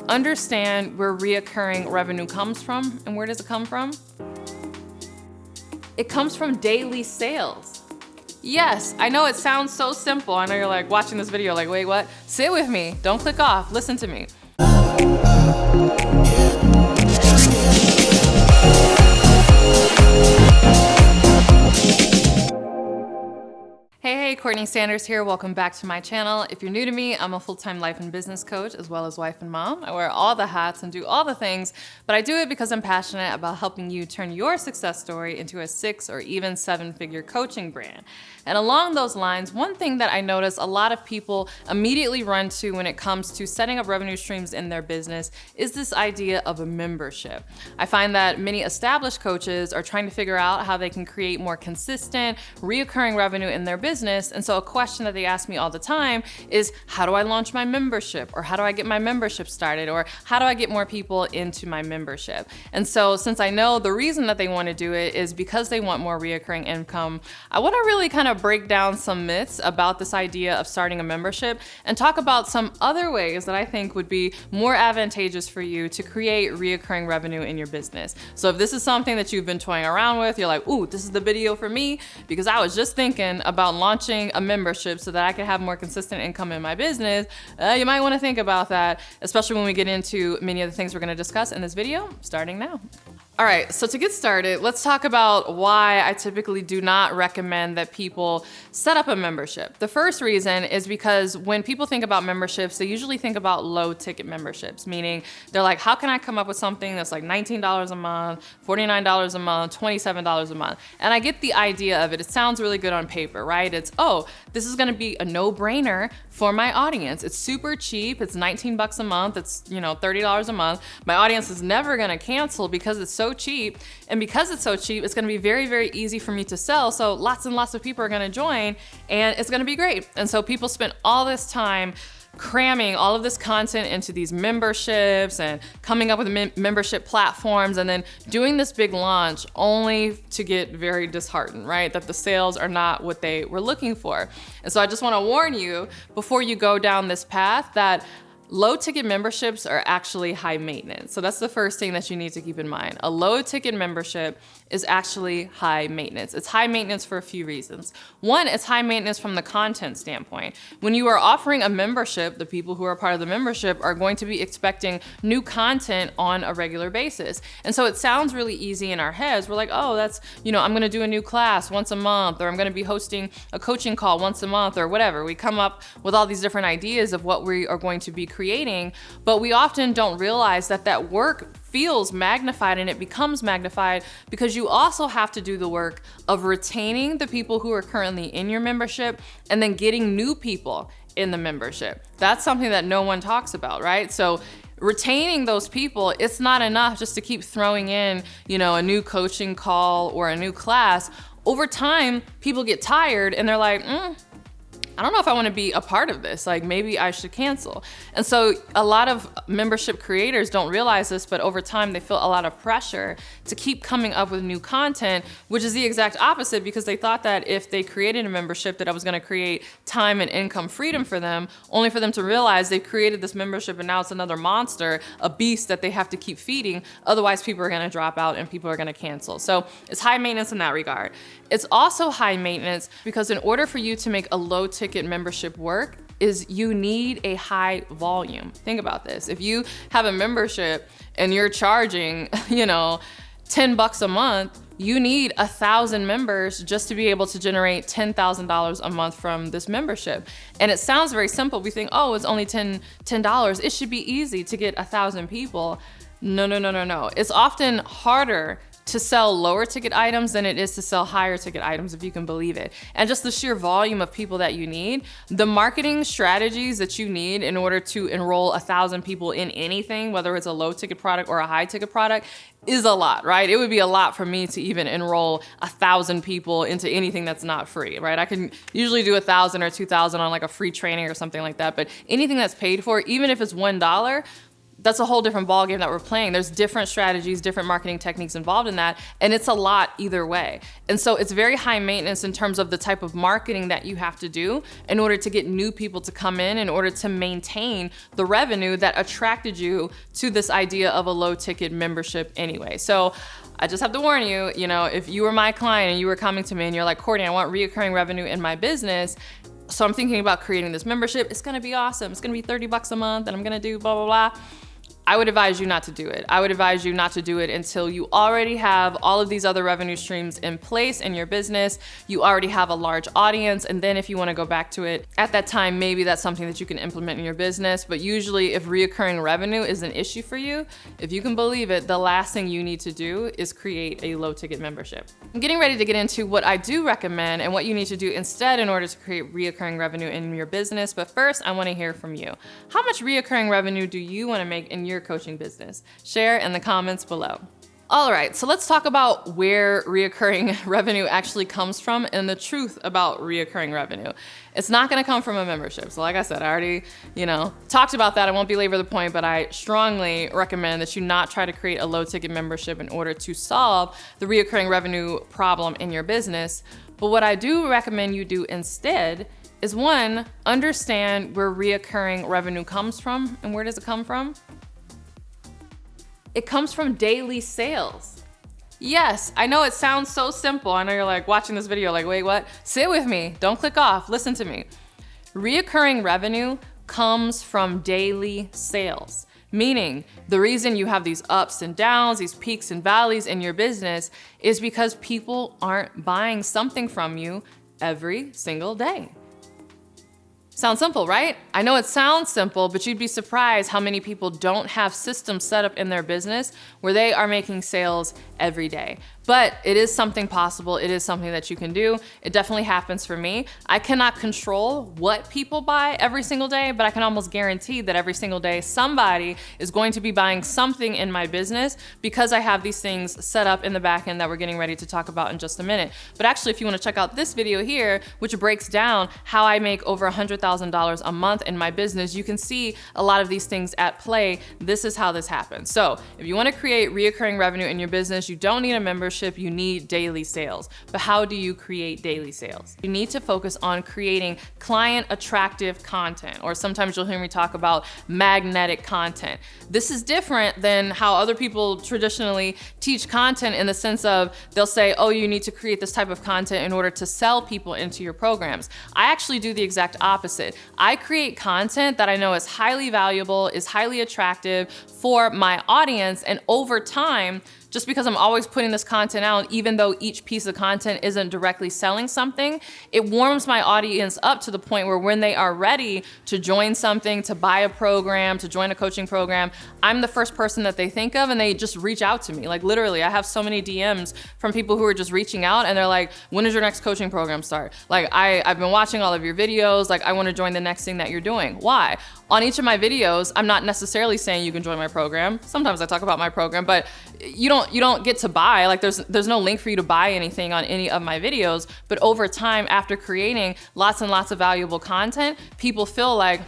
understand where reoccurring revenue comes from. And where does it come from? It comes from daily sales. Yes, I know it sounds so simple. I know you're like watching this video like, wait, what? Sit with me. Don't click off. Listen to me. Hey, CourtneyLSanders here. Welcome back to my channel. If you're new to me, I'm a full-time life and business coach as well as wife and mom. I wear all the hats and do all the things, but I do it because I'm passionate about helping you turn your success story into a 6 or even 7-figure coaching brand. And along those lines, one thing that I notice a lot of people immediately run to when it comes to setting up revenue streams in their business is this idea of a membership. I find that many established coaches are trying to figure out how they can create more consistent, reoccurring revenue in their business. And so a question that they ask me all the time is, how do I launch my membership? Or how do I get my membership started? Or how do I get more people into my membership? And so since I know the reason that they want to do it is because they want more reoccurring income, I want to really kind of break down some myths about this idea of starting a membership and talk about some other ways that I think would be more advantageous for you to create reoccurring revenue in your business. So if this is something that you've been toying around with, you're like, ooh, this is the video for me because I was just thinking about launching a membership so that I could have more consistent income in my business, you might want to think about that, especially when we get into many of the things we're going to discuss in this video, starting now. All right, so to get started, let's talk about why I typically do not recommend that people set up a membership. The first reason is because when people think about memberships, they usually think about low ticket memberships, meaning they're like, how can I come up with something that's like $19 a month, $49 a month, $27 a month? And I get the idea of it. It sounds really good on paper, right? It's, oh, this is gonna be a no-brainer for my audience. It's super cheap. It's 19 bucks a month. It's, $30 a month. My audience is never gonna cancel because it's so cheap. And because it's so cheap, it's gonna be very, very easy for me to sell. So lots and lots of people are gonna join and it's gonna be great. And so people spend all this time cramming all of this content into these memberships and coming up with membership platforms and then doing this big launch only to get very disheartened, right? That the sales are not what they were looking for. And so I just wanna warn you before you go down this path that low ticket memberships are actually high maintenance. So that's the first thing that you need to keep in mind. A low ticket membership is actually high maintenance. It's high maintenance for a few reasons. One, it's high maintenance from the content standpoint. When you are offering a membership, the people who are part of the membership are going to be expecting new content on a regular basis. And so it sounds really easy in our heads. We're like, oh, that's, I'm gonna do a new class once a month, or I'm gonna be hosting a coaching call once a month, or whatever. We come up with all these different ideas of what we are going to be creating, but we often don't realize that that work feels magnified and it becomes magnified because you also have to do the work of retaining the people who are currently in your membership and then getting new people in the membership. That's something that no one talks about, right? So retaining those people, it's not enough just to keep throwing in, a new coaching call or a new class. Over time, people get tired and they're like, I don't know if I want to be a part of this. Like maybe I should cancel. And so a lot of membership creators don't realize this, but over time they feel a lot of pressure to keep coming up with new content, which is the exact opposite because they thought that if they created a membership that I was going to create time and income freedom for them, only for them to realize they've created this membership and now it's another monster, a beast that they have to keep feeding. Otherwise people are going to drop out and people are going to cancel. So it's high maintenance in that regard. It's also high maintenance because in order for you to make a low ticket membership work is you need a high volume. Think about this. If you have a membership and you're charging, 10 bucks a month, you need 1,000 members just to be able to generate $10,000 a month from this membership. And it sounds very simple. We think, oh, it's only $10. It should be easy to get 1,000 people. No. It's often harder to sell lower ticket items than it is to sell higher ticket items, if you can believe it. And just the sheer volume of people that you need, the marketing strategies that you need in order to enroll 1,000 people in anything, whether it's a low ticket product or a high ticket product, is a lot, right? It would be a lot for me to even enroll 1,000 people into anything that's not free, right? I can usually do 1,000 or 2,000 on like a free training or something like that, but anything that's paid for, even if it's $1, that's a whole different ballgame that we're playing. There's different strategies, different marketing techniques involved in that, and it's a lot either way. And so it's very high maintenance in terms of the type of marketing that you have to do in order to get new people to come in order to maintain the revenue that attracted you to this idea of a low ticket membership anyway. So I just have to warn you, if you were my client and you were coming to me and you're like, Courtney, I want reoccurring revenue in my business, so I'm thinking about creating this membership. It's gonna be awesome. It's gonna be $30 a month and I'm gonna do blah, blah, blah. I would advise you not to do it. I would advise you not to do it until you already have all of these other revenue streams in place in your business. You already have a large audience. And then if you want to go back to it at that time, maybe that's something that you can implement in your business. But usually if reoccurring revenue is an issue for you, if you can believe it, the last thing you need to do is create a low ticket membership. I'm getting ready to get into what I do recommend and what you need to do instead in order to create reoccurring revenue in your business. But first, I want to hear from you. How much reoccurring revenue do you want to make in your coaching business? Share in the comments below. All right, so let's talk about where reoccurring revenue actually comes from and the truth about reoccurring revenue. It's not gonna come from a membership. So like I said, I already, talked about that. I won't belabor the point, but I strongly recommend that you not try to create a low ticket membership in order to solve the reoccurring revenue problem in your business. But what I do recommend you do instead is, one, understand where reoccurring revenue comes from. And where does it come from? It comes from daily sales. Yes, I know it sounds so simple. I know you're like watching this video like, wait, what? Sit with me, don't click off, listen to me. Reoccurring revenue comes from daily sales. Meaning the reason you have these ups and downs, these peaks and valleys in your business is because people aren't buying something from you every single day. Sounds simple, right? I know it sounds simple, but you'd be surprised how many people don't have systems set up in their business where they are making sales every day. But it is something possible. It is something that you can do. It definitely happens for me. I cannot control what people buy every single day, but I can almost guarantee that every single day somebody is going to be buying something in my business because I have these things set up in the back end that we're getting ready to talk about in just a minute. But actually, if you want to check out this video here, which breaks down how I make over $100,000 a month in my business, you can see a lot of these things at play. This is how this happens. So if you want to create reoccurring revenue in your business, you don't need a membership. You need daily sales. But how do you create daily sales? You need to focus on creating client attractive content, or sometimes you'll hear me talk about magnetic content. This is different than how other people traditionally teach content, in the sense of they'll say, oh, you need to create this type of content in order to sell people into your programs. I actually do the exact opposite. I create content that I know is highly valuable, is highly attractive for my audience, and over time, just because I'm always putting this content out, even though each piece of content isn't directly selling something, it warms my audience up to the point where when they are ready to join something, to buy a program, to join a coaching program, I'm the first person that they think of, and they just reach out to me. Like literally, I have so many DMs from people who are just reaching out and they're like, when does your next coaching program start? Like I've been watching all of your videos, like I want to join the next thing that you're doing. Why? On each of my videos, I'm not necessarily saying you can join my program. Sometimes I talk about my program, but you don't get to buy. Like there's no link for you to buy anything on any of my videos. But over time, after creating lots and lots of valuable content, people feel like,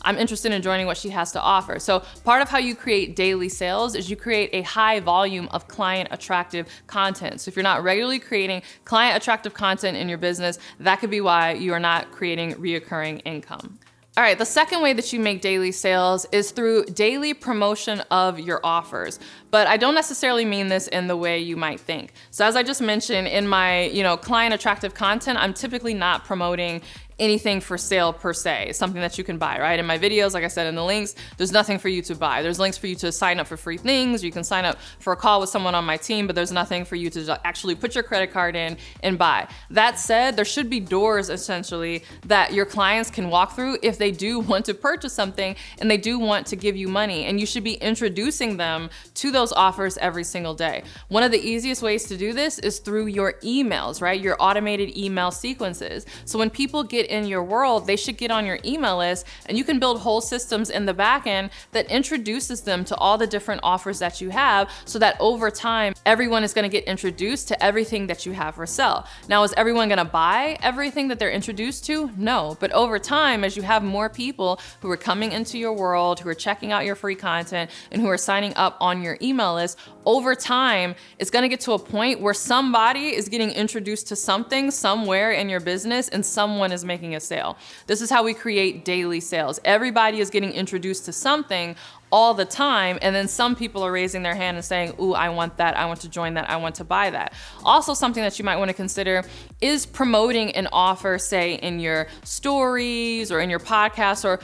I'm interested in joining what she has to offer. So part of how you create daily sales is you create a high volume of client attractive content. So if you're not regularly creating client attractive content in your business, that could be why you are not creating reoccurring income. All right, the second way that you make daily sales is through daily promotion of your offers. But I don't necessarily mean this in the way you might think. So as I just mentioned, in my client attractive content, I'm typically not promoting anything for sale per se. It's something that you can buy, right? In my videos, like I said in the links, there's nothing for you to buy. There's links for you to sign up for free things. You can sign up for a call with someone on my team, but there's nothing for you to actually put your credit card in and buy. That said, there should be doors essentially that your clients can walk through if they do want to purchase something and they do want to give you money, and you should be introducing them to those offers every single day. One of the easiest ways to do this is through your emails, right? Your automated email sequences. So when people get in your world, they should get on your email list, and you can build whole systems in the back end that introduces them to all the different offers that you have, so that over time everyone is going to get introduced to everything that you have for sale. Now, is everyone going to buy everything that they're introduced to? No. But over time, as you have more people who are coming into your world, who are checking out your free content, and who are signing up on your email list, over time, it's going to get to a point where somebody is getting introduced to something somewhere in your business and someone is making a sale. This is how we create daily sales. Everybody is getting introduced to something all the time, and then some people are raising their hand and saying, ooh, I want that, I want to join that, I want to buy that. Also, something that you might want to consider is promoting an offer, say in your stories or in your podcast or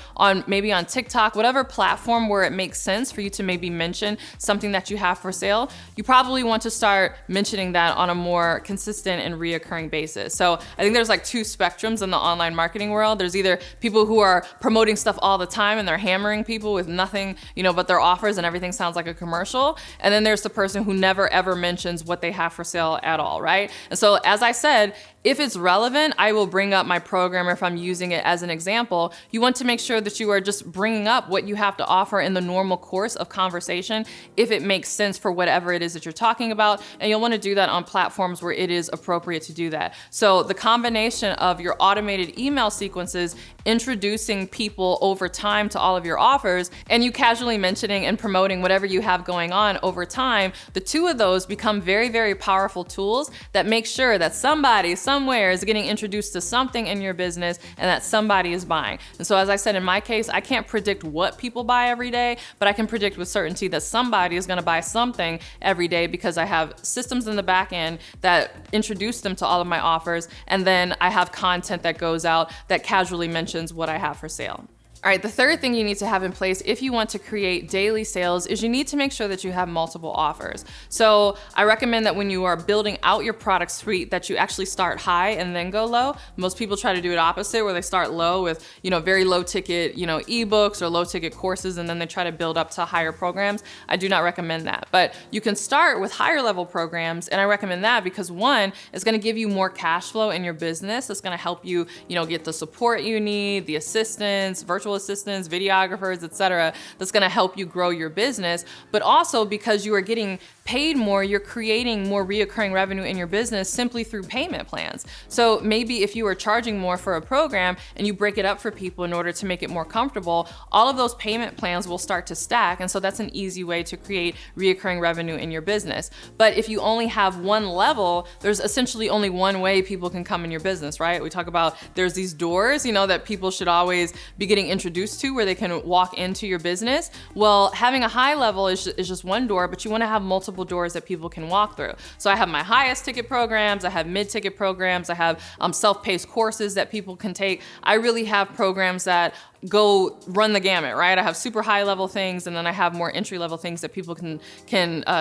maybe on TikTok, whatever platform where it makes sense for you to maybe mention something that you have for sale. You probably want to start mentioning that on a more consistent and reoccurring basis. So I think there's like two spectrums in the online marketing world. There's either people who are promoting stuff all the time and they're hammering people with nothing, but their offers and everything sounds like a commercial. And then there's the person who never ever mentions what they have for sale at all, right? And so as I said, if it's relevant, I will bring up my program if I'm using it as an example. You want to make sure that you are just bringing up what you have to offer in the normal course of conversation if it makes sense for whatever it is that you're talking about. And you'll want to do that on platforms where it is appropriate to do that. So the combination of your automated email sequences, introducing people over time to all of your offers, and you casually mentioning and promoting whatever you have going on over time, the two of those become very, very powerful tools that make sure that somebody somewhere is getting introduced to something in your business and that somebody is buying. And so as I said, in my case, I can't predict what people buy every day, but I can predict with certainty that somebody is going to buy something every day because I have systems in the back end that introduce them to all of my offers, and then I have content that goes out that casually mentions what I have for sale. All right, the third thing you need to have in place if you want to create daily sales is you need to make sure that you have multiple offers. So I recommend that when you are building out your product suite that you actually start high and then go low. Most people try to do it opposite, where they start low with, very low ticket, ebooks or low ticket courses, and then they try to build up to higher programs. I do not recommend that. But you can start with higher level programs, and I recommend that because one, it's gonna give you more cash flow in your business. It's gonna help you, get the support you need, the assistance, virtual assistants, videographers, etc. That's going to help you grow your business. But also because you are getting paid more, you're creating more reoccurring revenue in your business simply through payment plans. So maybe if you are charging more for a program and you break it up for people in order to make it more comfortable, all of those payment plans will start to stack. And so that's an easy way to create reoccurring revenue in your business. But if you only have one level, there's essentially only one way people can come in your business, right? We talk about there's these doors, that people should always be getting introduced to where they can walk into your business. Well, having a high level is just one door, but you want to have multiple doors that people can walk through. So I have my highest ticket programs, I have mid-ticket programs, I have self-paced courses that people can take. I really have programs that go run the gamut, right? I have super high level things, and then I have more entry level things that people can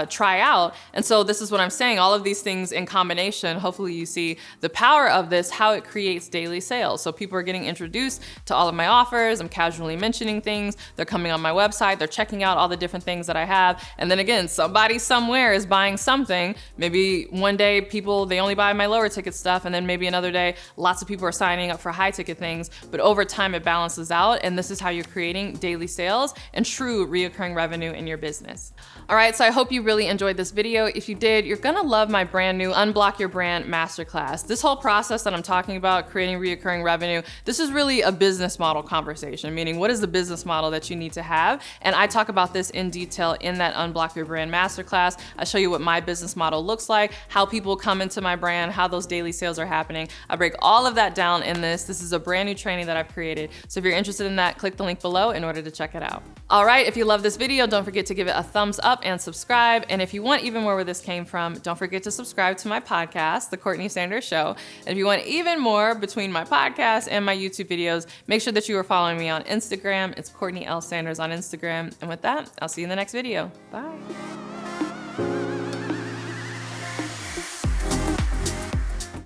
try out. And so this is what I'm saying, all of these things in combination, hopefully you see the power of this, how it creates daily sales. So people are getting introduced to all of my offers, I'm casually mentioning things, they're coming on my website, they're checking out all the different things that I have. And then again, somebody somewhere is buying something. Maybe one day they only buy my lower ticket stuff, and then maybe another day, lots of people are signing up for high ticket things. But over time, it balances out. And this is how you're creating daily sales and true reoccurring revenue in your business. All right, so I hope you really enjoyed this video. If you did, you're gonna love my brand new Unblock Your Brand Masterclass. This whole process that I'm talking about, creating reoccurring revenue, this is really a business model conversation, meaning what is the business model that you need to have? And I talk about this in detail in that Unblock Your Brand Masterclass. I show you what my business model looks like, how people come into my brand, how those daily sales are happening. I break all of that down in this. This is a brand new training that I've created. So if you're interested in that, click the link below in order to check it out. All right, if you love this video, don't forget to give it a thumbs up and subscribe. And if you want even more where this came from, don't forget to subscribe to my podcast, The Courtney Sanders Show. And if you want even more between my podcast and my YouTube videos, make sure that you are following me on Instagram. It's CourtneyLSanders on Instagram. And with that, I'll see you in the next video. Bye.